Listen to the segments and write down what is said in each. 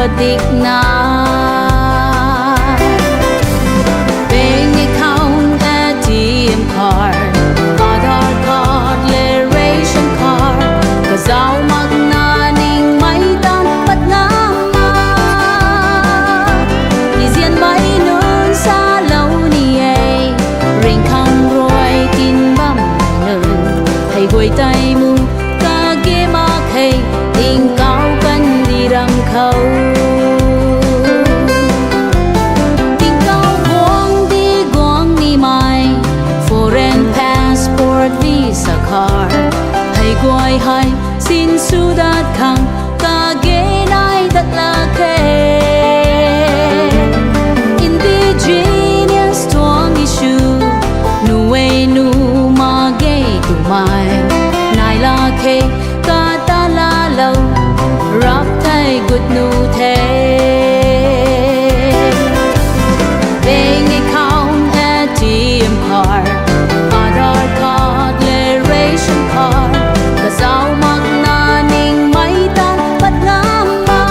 patik na bank account ATM card Aadhaar card le ration card kazaw magnaning may tampat nga ma Izian may nun sa law niye ring khang roi tin bam nun hay goi tai mu kage ma khay ting cao kan đi răng khâu tình cao guang đi mai foreign passport visa card hay guai hai xin su dat khang ka ge nai dat la khe indigenous tuang issue nu way nu ma ge tu mai nai la khe ka ta la lâu rap thay good nu thế bank account ATM card Aadhaar card le ration card kazaw magnaning may tampat nga ma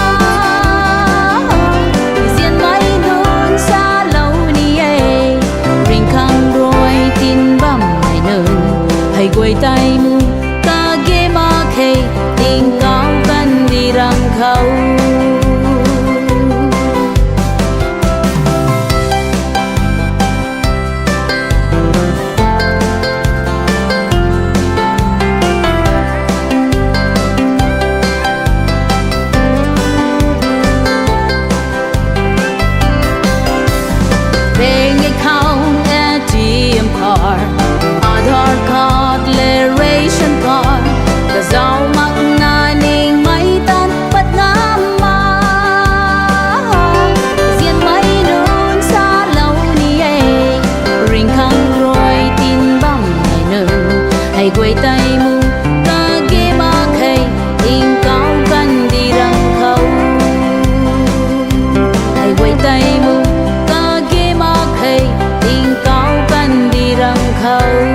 Izian may nun sa law niye ring khang roi tin bam mai nun hay goi tai mu kage ma khay ting cao kan đi răng khâu bank account ATM card Aadhaar card le ration card kazaw magnaning may tampat nga ma Izian may nun sa law niye ring khang roi tin bam mai nun hay goi tai mu kage ma khay ting cao kan đi răng khâu hay goi tai mu kage ma khay ting cao kan đi răng khâu